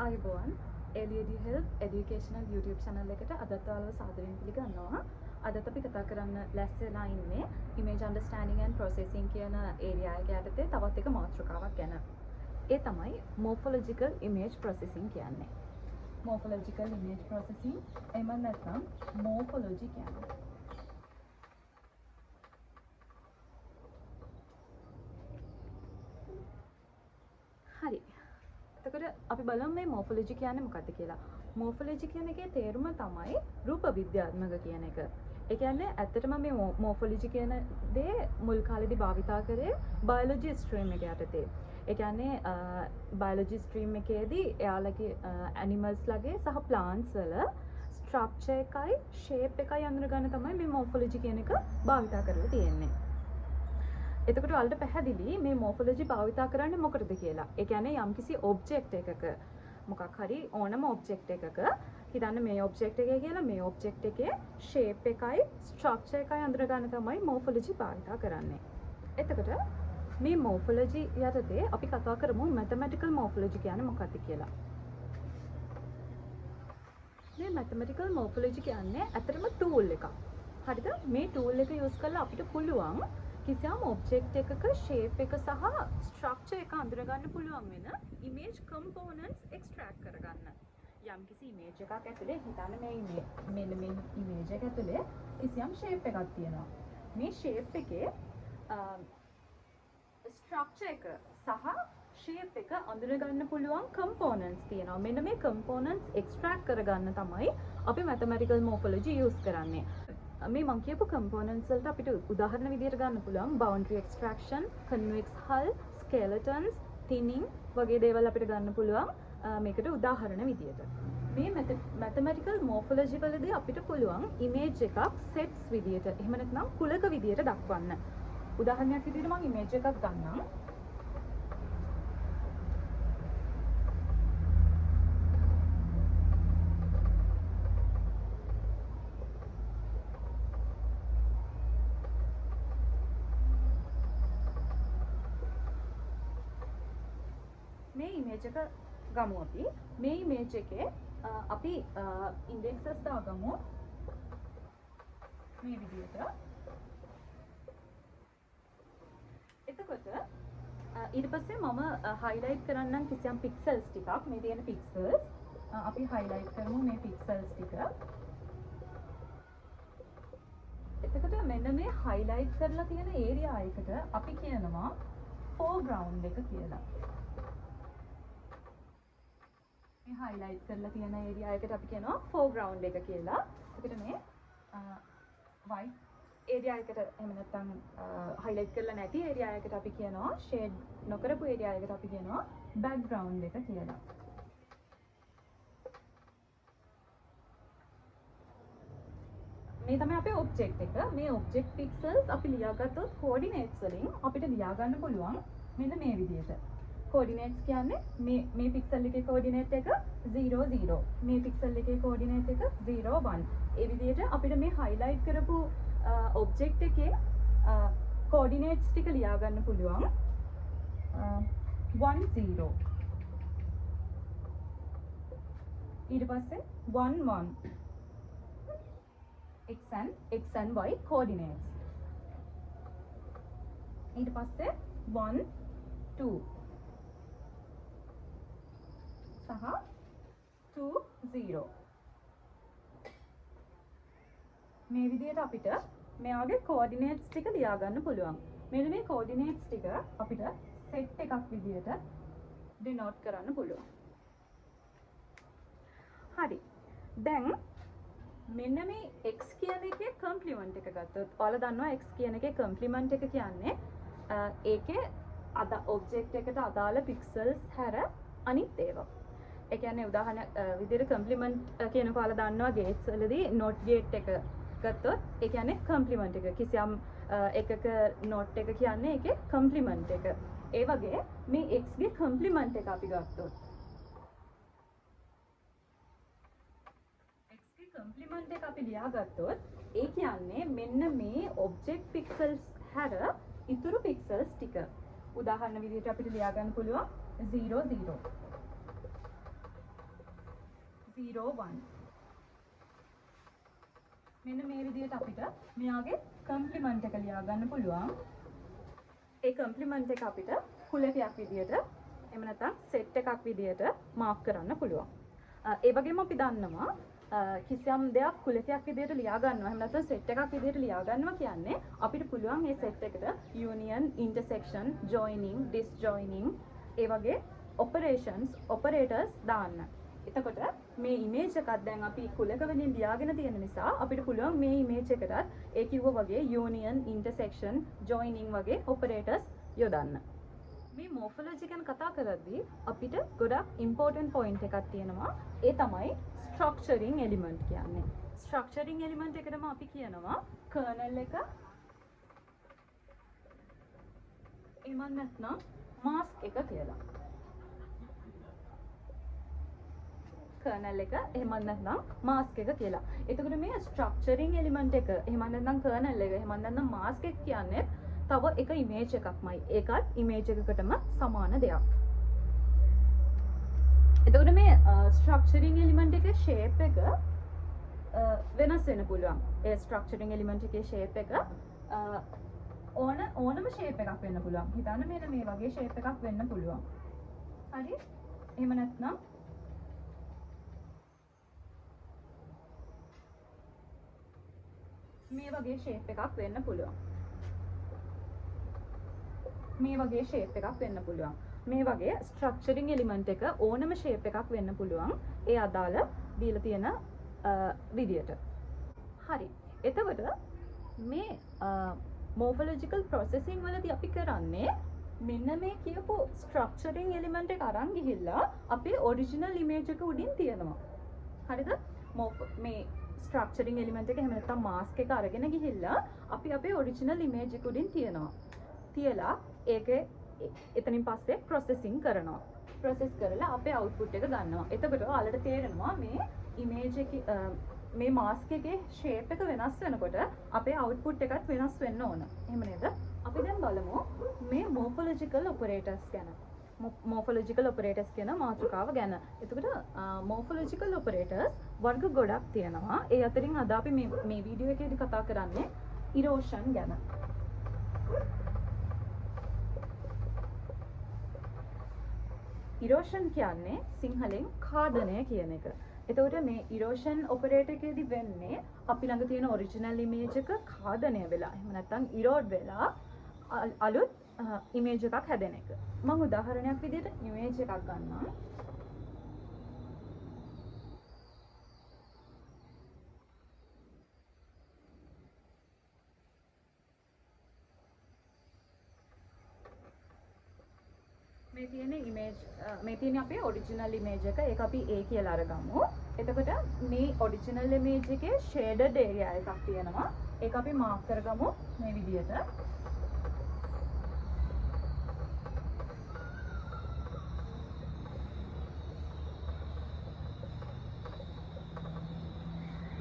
අයිබෝන් LED Help Educational YouTube channel එකට අදත් ඔයාලව සාදරයෙන් පිළිගන්නවා. අදත් අපි කතා කරන්න ලැස්ති වෙලා ඉන්නේ image understanding and processing කියන area එක යටතේ තවත් එක මාතෘකාවක් ගැන. ඒ තමයි morphological image processing කියන්නේ. morphological image processing එහෙම නැත්නම් morphology කියන්නේ. හරි. එතකොට අපි බලමු මේ morphology කියන්නේ මොකක්ද කියලා. morphology කියන එකේ තේරුම තමයි රූප විද්‍යාත්මක කියන එක. ඒ කියන්නේ ඇත්තටම මේ morphology කියන දේ මුල් කාලේදී භාවිතා කරේ biology stream එක යටතේ. ඒ කියන්නේ biology stream එකේදී එයාලගේ animals ලගේ සහ plants වල structure එකයි shape එකයි අඳුනගන්න තමයි මේ morphology කියන එක භාවිතා කරලා තියෙන්නේ. එතකොට ඔයාලට පැහැදිලි මේ morphology භාවිතා කරන්නේ මොකටද කියලා. ඒ කියන්නේ යම්කිසි object එකක මොකක් හරි ඕනම object එකක හිතන්න මේ object එකේ කියලා මේ object එකේ shape එකයි structure එකයි අඳුර ගන්න තමයි morphology භාවිතා කරන්නේ. එතකොට මේ morphology යටතේ අපි කතා කරමු mathematical morphology කියන්නේ මොකක්ද කියලා. මේ mathematical morphology කියන්නේ ඇත්තටම tool එකක්. හරිද? මේ tool එක use කරලා අපිට පුළුවන් කිසියම් object එකක shape එක සහ structure එක අඳුර ගන්න පුළුවන් වෙන image components extract කරගන්න. යම්කිසි image එකක් ඇතුලේ හිතන්න මෙන්න මේ image එක ඇතුලේ කිසියම් shape එකක් තියෙනවා. මේ shape එකේ structure එක සහ shape එක අඳුර ගන්න පුළුවන් components තියෙනවා. මෙන්න මේ components extract කරගන්න තමයි අපි mathematical morphology use කරන්නේ. මේ මම කියපු components වලට අපිට උදාහරණ විදියට ගන්න පුළුවන් boundary extraction, convex hull, skeletons, thinning වගේ දේවල් අපිට ගන්න පුළුවන් මේකට උදාහරණ විදියට. මේ mathematical morphology වලදී අපිට පුළුවන් image එකක් sets විදියට එහෙම නැත්නම් කුලක විදියට දක්වන්න. උදාහරණයක් විදියට මම image එකක් ගන්නම්. මේ image එක ගමු අපි. මේ image එකේ අපි indexes දාගමු. මේ විදිහට. එතකොට ඊට පස්සේ මම highlight කරන්නම් කිසියම් pixels ටිකක්. මේ තියෙන pixels අපි highlight කරමු මේ pixels ටික. එතකොට මෙන්න මේ highlight කරලා තියෙන area එකට අපි කියනවා foreground එක කියලා. highlight කරලා තියෙන area එකට අපි කියනවා foreground එක කියලා. ඒකට මේ white area එකට එහෙම නැත්නම් highlight කරලා නැති area එකට අපි කියනවා shade නොකරපු area එකට අපි කියනවා background එක කියලා. මේ තමයි අපේ object එක. මේ object pixels අපි ලියාගත්තොත් coordinates වලින් අපිට ලියා ගන්න පුළුවන් මෙන්න මේ විදිහට. coordinates කියන්නේ මේ pixel එකේ coordinate එක 0 0. මේ pixel එකේ coordinate එක 0 1. ඒ විදිහට අපිට මේ highlight කරපු object එකේ coordinates ටික ලියා ගන්න පුළුවන් 1 0. ඊට පස්සේ 1 1. x and y coordinates. ඊට පස්සේ 1 2. සහ 2 0. මේ විදිහට අපිට මෙයාගේ coordinates ටික ලියා ගන්න පුළුවන්. මෙන්න මේ coordinates ටික අපිට set එකක් විදිහට denote කරන්න පුළුවන්. හරි. දැන් මෙන්න මේ x කියන එකේ complement එක ගත්තොත් ඔයාලා දන්නවා x කියන එකේ complement එක කියන්නේ ඒකේ object එකට අදාළ pixels හැර අනිත් ඒවා. ඒ කියන්නේ උදාහරණ විදිහට complement කියනකොට ඔයාලා දන්නවා gates වලදී not gate එක ගත්තොත් ඒ කියන්නේ complement එක. කිසියම් එකක not එක කියන්නේ ඒකේ complement එක. ඒ වගේ මේ x ගේ complement එක අපි ගත්තොත් x ගේ complement එක අපි ලියාගත්තොත් ඒ කියන්නේ මෙන්න මේ object pixels හැර ඉතුරු pixels ටික. උදාහරණ විදිහට අපිට ලියා ගන්න පුළුවන් 0 0. 0 1 මෙන්න මේ විදිහට අපිට මෙයාගේ කම්ප්ලිමන්ට් එක ලියා ගන්න පුළුවන්. ඒ කම්ප්ලිමන්ට් එක අපිට කුලකයක් විදිහට එහෙම නැත්නම් සෙට් එකක් විදිහට මාක් කරන්න පුළුවන්. ඒ වගේම අපි දන්නවා කිසියම් දෙයක් කුලකයක් විදිහට ලියා ගන්නවා. එහෙම නැත්නම් සෙට් එකක් විදිහට ලියා ගන්නවා කියන්නේ අපිට පුළුවන් මේ සෙට් එකට යූනියන්, ඉන්ටර්සෙක්ෂන්, ජොයිනින්, ඩිස්ජොයිනින් ඒ වගේ ඔපරේටර්ස් දාන්න. එතකොට මේ ඉමේජ් එකක් දැන් අපි කුලක වලින් ලියාගෙන තියෙන නිසා අපිට පුළුවන් මේ ඉමේජ් එකටත් ඒ කිව්ව වගේ යූනියන්, ඉන්ටර්සෙක්ෂන්, ජොයිනින් වගේ ඔපරේටර්ස් යොදන්න. මේ මෝෆොලොජි ගැන කතා කරද්දී අපිට ගොඩක් ඉම්පෝර්ටන්ට් පොයින්ට් එකක් තියෙනවා. ඒ තමයි ස්ට්‍රක්චරින් එලිමන්ට් කියන්නේ. ස්ට්‍රක්චරින් එලිමන්ට් එකටම අපි කියනවා කර්නල් එක එහෙම නැත්නම් මාස්ක් එක කියලා. කර්නල් එක එහෙම නැත්නම් මාස්ක් එක කියලා. එතකොට මේ ස්ට්‍රක්චරින් එලිමන්ට් එක එහෙම නැත්නම් කර්නල් එක එහෙම නැත්නම් මාස්ක් එක කියන්නේ තව එක ඉමේජ් එකක්මයි. ඒකත් ඉමේජ් එකකටම සමාන දෙයක්. එතකොට මේ ස්ට්‍රක්චරින් එලිමන්ට් එකේ ෂේප් එක වෙනස් වෙන්න පුළුවන්. ඒ ස්ට්‍රක්චරින් එලිමන්ට් එකේ ෂේප් එක ඕනම ෂේප් එකක් වෙන්න පුළුවන්. හිතන්න මෙන්න මේ වගේ ෂේප් එකක් වෙන්න පුළුවන්. හරි? එහෙම නැත්නම් මේ වගේ ෂේප් එකක් වෙන්න පුළුවන්. මේ වගේ ෂේප් එකක් වෙන්න පුළුවන්. මේ වගේ ස්ට්‍රක්චරින් එලිමන්ට් එක ඕනම ෂේප් එකක් වෙන්න පුළුවන්. ඒ අදාළ දීලා තියෙන විදියට. හරි. එතකොට මේ මෝෆොලොජිකල් ප්‍රොසෙසිං වලදී අපි කරන්නේ මෙන්න මේ කියපු ස්ට්‍රක්චරින් එලිමන්ට් එක අරන් ගිහිල්ලා අපේ ඔරිජිනල් ඉමේජ් එක උඩින් තියනවා. හරිද? මේ ස්ට්‍රක්චරින් එලිමන්ට් එක එහෙම නැත්නම් මාස්ක් එක අරගෙන ගිහිල්ලා අපි අපේ ඔරිජිනල් ඉමේජ් එක උඩින් තියනවා. තියලා ඒකේ එතනින් පස්සේ ප්‍රොසෙසිං කරනවා. ප්‍රොසෙස් කරලා අපේ අවුට්පුට් එක ගන්නවා. එතකොට ඔයාලට තේරෙනවා මේ ඉමේජ් එකේ මේ මාස්ක් එකේ ෂේප් එක වෙනස් වෙනකොට අපේ අවුට්පුට් එකත් වෙනස් වෙන්න ඕන. එහෙම නේද? අපි දැන් බලමු මේ මෝෆොලොජිකල් ඔපරේටර්ස් ගැන. මෝෆොලොජිකල් ඔපරේටර්ස් කියන මාතෘකාව ගැන. එතකොට මෝෆොලොජිකල් ඔපරේටර්ස් වර්ග ගොඩක් තියෙනවා. ඒ අතරින් අද අපි මේ වීඩියෝ එකේදී කතා කරන්නේ ඉරෝෂන් ගැන. ඉරෝෂන් කියන්නේ සිංහලෙන් ඛාදනය කියන එක. එතකොට මේ ඉරෝෂන් ඔපරේටර් එකේදී වෙන්නේ අපි ළඟ තියෙන ඔරිජිනල් ඉමේජ් එක ඛාදනය වෙලා එහෙම නැත්නම් ඉරෝඩ් වෙලා අලුත් ඉමේජ් එකක් හැදෙන එක. මම උදාහරණයක් විදිහට ඉමේජ් එකක් ගන්නම්. මේ තියෙන අපේ ඔරිජිනල් ඉමේජ් එක. ඒක අපි A කියලා අරගමු. එතකොට මේ ඔරිජිනල් ඉමේජ් එකේ ෂේඩඩ් ඒරියා එකක් තියෙනවා. ඒක අපි මාක් කරගමු මේ විදිහට.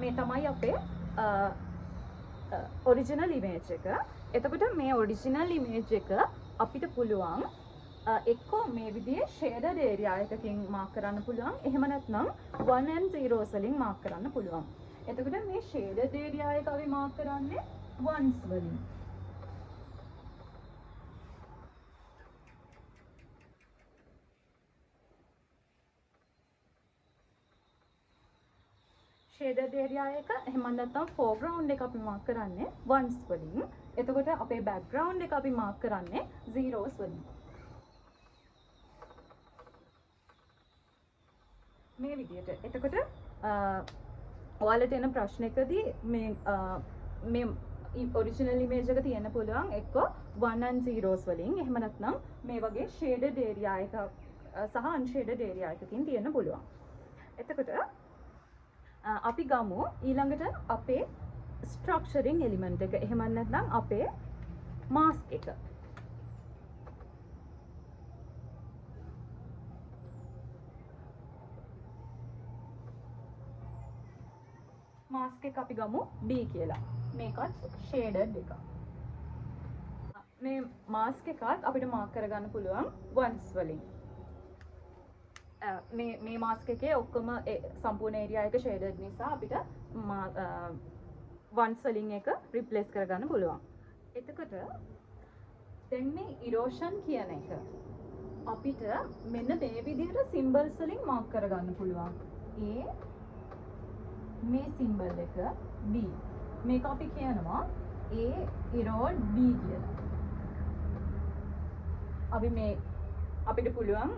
මේ තමයි අපේ ඔරිජිනල් ඉමේජ් එක. එතකොට මේ ඔරිජිනල් ඉමේජ් එක අපිට පුළුවන් එක්කෝ මේ විදිහේ ෂේඩඩ් ඒරියා එකකින් මාක් කරන්න පුළුවන්. එහෙම නැත්නම් 1 and 0s වලින් මාක් කරන්න පුළුවන්. එතකොට මේ ෂේඩඩ් ඒරියා එක අපි මාක් කරන්නේ 1s වලින්. ෂේඩඩ් ඒරියා එක එහෙම නැත්නම් ෆෝග්‍රවුන්ඩ් එක අපි මාක් කරන්නේ 1s වලින්. එතකොට අපේ බෑග්ග්‍රවුන්ඩ් එක අපි මාක් කරන්නේ 0s වලින්. මේ විදිහට. එතකොට ඔයාලට එන ප්‍රශ්නයකදී මේ ඔරිජිනල් ඉමේජ් එක තියෙන්න පුළුවන් එක්ක 1 and 0s වලින්. එහෙම නැත්නම් මේ වගේ ෂේඩඩ් ඒරියා එක සහ අන්ෂේඩඩ් ඒරියා එකකින් තියෙන්න පුළුවන්. එතකොට අපි ගමු ඊළඟට අපේ ස්ට්‍රක්චරින් එලිමන්ට් එක. එහෙම නැත්නම් අපේ මාස්ක් එක. මාස්ක් එක අපි ගමු B කියලා. මේකත් ෂේඩඩ් එකක්. මේ මාස්ක් එකත් අපිට මාක් කරගන්න පුළුවන් 1s වලින්. මේ මාස්ක් එකේ ඔක්කොම සම්පූර්ණ ඒරියා එක ෂේඩඩ් නිසා අපිට වන්ස් වලින් එක රිප්ලේස් කරගන්න පුළුවන්. එතකොට දැන් මේ ඉරෝෂන් කියන එක අපිට මෙන්න මේ විදිහට සිම්බල්ස් වලින් මාක් කරගන්න පුළුවන්. A මේ සිම්බල් එක B. මේක අපි කියනවා A erode B කියලා. අපි මේ අපිට පුළුවන්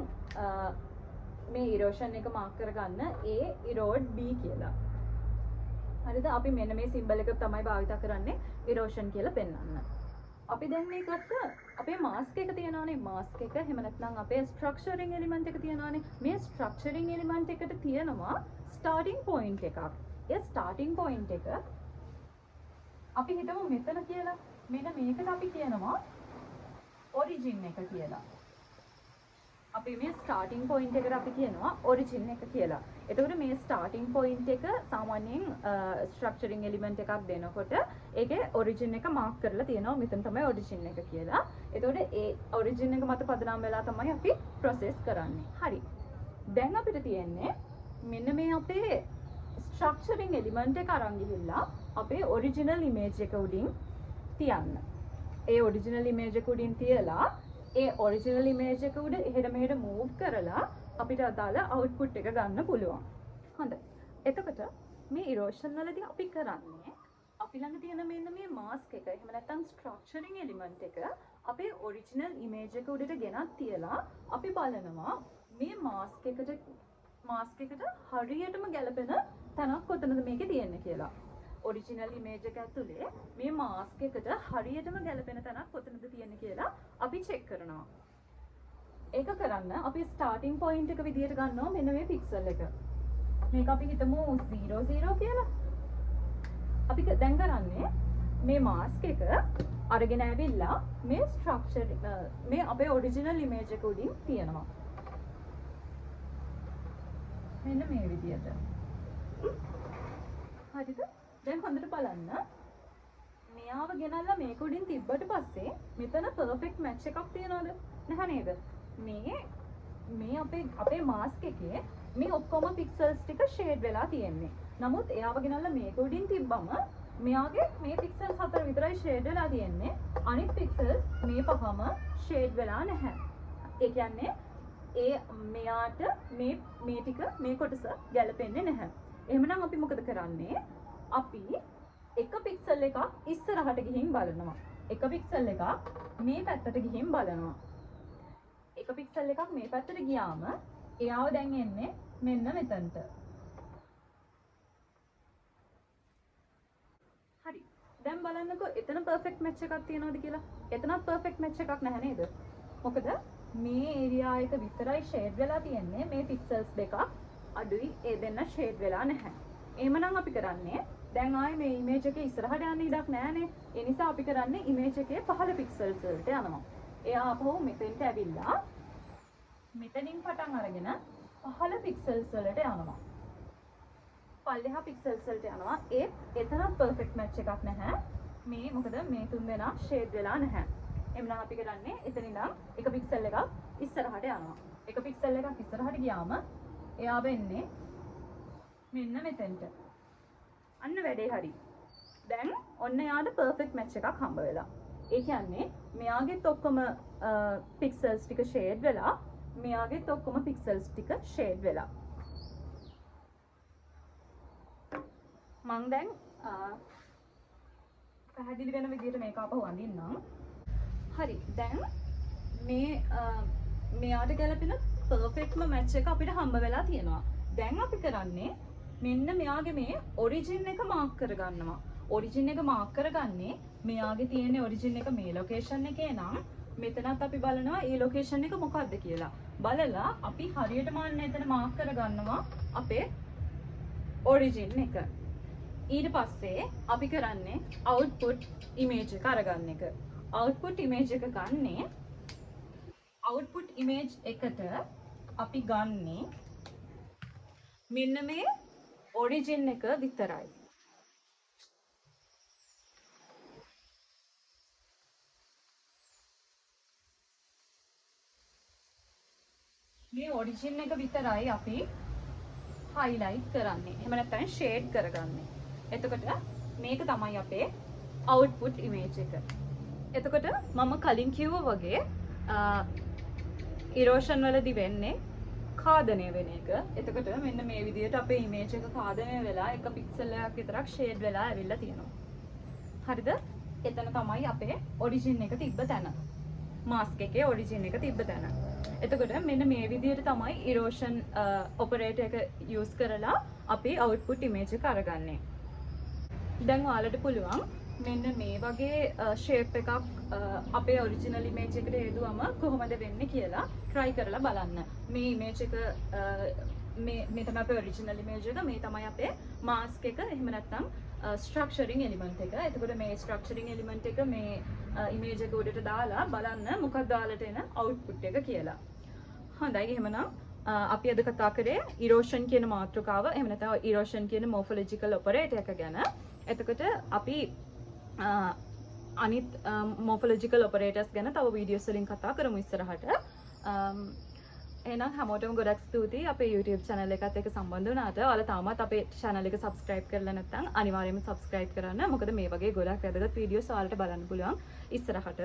මේ ඉරෝෂන් එක මාක් කරගන්න A erode B කියලා. හරිද? අපි මෙන්න මේ සිම්බල් එක තමයි භාවිත කරන්නේ ඉරෝෂන් කියලා පෙන්වන්න. අපි දැන් මේකට අපේ මාස්ක් එක තියනවානේ, මාස්ක් එක එහෙම නැත්නම් අපේ ස්ට්‍රක්චරින් එලිමන්ට් එක තියනවානේ. මේ ස්ට්‍රක්චරින් එලිමන්ට් එකට තියෙනවා ස්ටාර්ටින් පොයින්ට් එකක්. ඒ ස්ටාර්ටින් පොයින්ට් එක අපි හිතමු මෙතන කියලා. මෙන්න මේකට අපි කියනවා ඔරිජින් එක කියලා. අපි මේ ස්ටාර්ටින් පොයින්ට් එකට අපි කියනවා ඔරිජින් එක කියලා. එතකොට මේ ස්ටාර්ටින් පොයින්ට් එක සාමාන්‍යයෙන් ස්ට්‍රක්චරින් එලිමන්ට් එකක් දෙනකොට ඒකේ ඔරිජින් එක මාක් කරලා තියෙනවා. මෙතන තමයි ඔරිජින් එක කියලා. එතකොට ඒ ඔරිජින් එක මත පදනම් වෙලා තමයි අපි ප්‍රොසෙස් කරන්නේ. හරි. දැන් අපිට තියෙන්නේ මෙන්න මේ අපේ ස්ට්‍රක්චරින් එලිමන්ට් එක අරන් ගිහිල්ලා අපේ ඔරිජිනල් ඉමේජ් එක උඩින් තියන්න. ඒ ඔරිජිනල් ඉමේජ් එක උඩින් තියලා ඒ ඔරිජිනල් ඉමේජ් එක උඩ එහෙට මෙහෙට මූව් කරලා අපිට අදාළ අවුට්පුට් එක ගන්න පුළුවන්. හොඳයි. එතකොට මේ ඉරෝෂන් වලදී අපි කරන්නේ අපි ළඟ තියෙන මෙන්න මේ මාස්ක් එක එහෙම නැත්නම් ස්ට්‍රක්චරින් එලිමන්ට් එක අපේ ඔරිජිනල් ඉමේජ් එක උඩට ගෙනත් තියලා අපි බලනවා මේ මාස්ක් එකට හරියටම ගැලපෙන තැනක් කොතනද මේකේ තියෙන්නේ කියලා. ඔරිජිනල් ඉමේජ් එක ඇතුලේ මේ මාස්ක් එකට හරියටම ගැලපෙන තැනක් කොතනද තියෙන්නේ කියලා අපි චෙක් කරනවා. ඒක කරන්න අපි ස්ටාර්ටින් පොයින්ට් එක විදියට ගන්නවා මෙන්න මේ පික්සල් එක. මේක අපි හිතමු 00 කියලා. අපි දැන් කරන්නේ මේ මාස්ක් එක අරගෙන ඇවිල්ලා මේ ස්ට්‍රක්චර් මේ අපේ ඔරිජිනල් ඉමේජ් එක උඩින් තියනවා. මෙන්න මේ විදියට. හරිද? දැන් හොඳට බලන්න. මෙයාව ගෙනල්ලා මේක උඩින් තිබ්බට පස්සේ මෙතන පර්ෆෙක්ට් මැච් එකක් තියනවද? නැහැ නේද? මේ අපේ මාස්ක් එකේ මේ ඔක්කොම පික්සල්ස් ටික ෂේඩ් වෙලා තියෙන්නේ. නමුත් එයාව ගෙනල්ලා මේක උඩින් තිබ්බම මෙයාගේ මේ පික්සල්ස් 4 විතරයි ෂේඩ් වෙලා තියෙන්නේ. අනිත් පික්සල්ස් මේ පහම ෂේඩ් වෙලා නැහැ. ඒ කියන්නේ මෙයාට මේ ටික මේ කොටස ගැලපෙන්නේ නැහැ. එහෙමනම් අපි මොකද කරන්නේ? අපි එක පික්සල් එකක් ඉස්සරහට ගිහින් බලනවා. එක පික්සල් එකක් මේ පැත්තට ගිහින් බලනවා. එක පික්සල් එකක් මේ පැත්තට ගියාම එයාව දැන් එන්නේ මෙන්න මෙතනට. හරි. දැන් බලන්නකෝ එතන පර්ෆෙක්ට් මැච් එකක් තියනවද කියලා. එතනත් පර්ෆෙක්ට් මැච් එකක් නැහැ නේද? මොකද මේ ඒරියා එක විතරයි ෂේඩ් වෙලා තියෙන්නේ. මේ පික්සල්ස් දෙකක් අඩුයි. ඒ දෙන්න ෂේඩ් වෙලා නැහැ. එහෙමනම් අපි කරන්නේ දැන් ආයේ මේ ඉමේජ් එකේ ඉස්සරහට යන්න ඉඩක් නැහැනේ. ඒ නිසා අපි කරන්නේ ඉමේජ් එකේ පහළ පික්සල්ස් වලට යනවා. එයා ආපහු මෙතෙන්ට ඇවිල්ලා මෙතනින් පටන් අරගෙන පහළ පික්සල්ස් වලට යනවා. පල්ලෙහා පික්සල්ස් වලට යනවා. එතනත් පර්ෆෙක්ට් මැච් එකක් නැහැ. මේ මොකද මේ තුන් දෙනා ෂේඩ් වෙලා නැහැ. එමුනම් අපි කරන්නේ එතන ඉඳන් එක පික්සල් එකක් ඉස්සරහට යනවා. එක පික්සල් එකක් ඉස්සරහට ගියාම එයා වෙන්නේ මෙන්න මෙතෙන්ට. අන්න වැඩේ හරි. දැන් ඔන්න යාට පර්ෆෙක්ට් මැච් එකක් හම්බ වෙලා. ඒ කියන්නේ මෙයාගෙත් ඔක්කොම පික්සල්ස් ටික ෂේඩ් වෙලා මෙයාගෙත් ඔක්කොම පික්සල්ස් ටික ෂේඩ් වෙලා. මං දැන් පැහැදිලි වෙන විදිහට මේක ආපහු අඳින්නම්. හරි. දැන් මෙයාට ගැලපෙන පර්ෆෙක්ට්ම මැච් එක අපිට හම්බ වෙලා තියෙනවා. දැන් අපි කරන්නේ මෙන්න මෙයාගේ මේ ඔරිජින් එක මාක් කරගන්නවා. ඔරිජින් එක මාක් කරගන්නේ මෙයාගේ තියෙන ඔරිජින් එක මේ ලොකේෂන් එකේ නම් මෙතනත් අපි බලනවා ඒ ලොකේෂන් එක මොකක්ද කියලා. බලලා අපි හරියටම අන්න එතන මාක් කරගන්නවා අපේ ඔරිජින් එක. ඊට පස්සේ අපි කරන්නේ අවුට්පුට් ඉමේජ් එක අරගන්න එක. අවුට්පුට් ඉමේජ් එක ගන්නේ අවුට්පුට් ඉමේජ් එකට අපි ගන්නේ මෙන්න මේ ඔරිජින් එක විතරයි. මේ ඔරිජින් එක විතරයි අපි highlight කරන්නේ. එහෙම නැත්නම් shade කරගන්නේ. එතකොට මේක තමයි අපේ output image එක. එතකොට මම කලින් කිව්වා වගේ erosion වලදී වෙන්නේ කාදනය වෙන එක. එතකොට මෙන්න මේ විදිහට අපේ image එක කාදනය වෙලා එක pixel එකක් විතරක් shade වෙලා ඇවිල්ලා තියෙනවා. හරිද? එතන තමයි අපේ origin එක තිබ්බ තැන. mask එකේ origin එක තිබ්බ තැන. එතකොට මෙන්න මේ විදිහට තමයි erosion operator එක use කරලා අපි output image එක අරගන්නේ. දැන් ඔයාලට පුළුවන් මෙන්න මේ වගේ shape එකක් අපේ original image එකට හේදුවම කොහොමද වෙන්නේ කියලා try කරලා බලන්න. මේ image එක මේ තමයි අපේ original image එක, මේ තමයි අපේ mask එක, එහෙම නැත්නම් structuring element එක. එතකොට මේ structuring element එක මේ image එක උඩට දාලා බලන්න මොකක්ද ඔයාලට එන output එක කියලා. හොඳයි, එහෙමනම් අපි අද කතා කරේ erosion කියන මාතෘකාව, එහෙම නැත්නම් erosion කියන morphological operator එක ගැන. එතකොට අපි අනිත් morphological operators ගැන තව වීඩියෝස් වලින් කතා කරමු ඉස්සරහට. එහෙනම් හැමෝටම ගොඩක් ස්තුතියි අපේ YouTube channel එකත් එක්ක සම්බන්ධ වුණාට. ඔයාලා තාමත් අපේ channel එක subscribe කරලා නැත්නම් අනිවාර්යයෙන්ම subscribe කරන්න. මොකද මේ වගේ ගොඩක් වැදගත් වීඩියෝස් ඔයාලට බලන්න පුළුවන් ඉස්සරහට.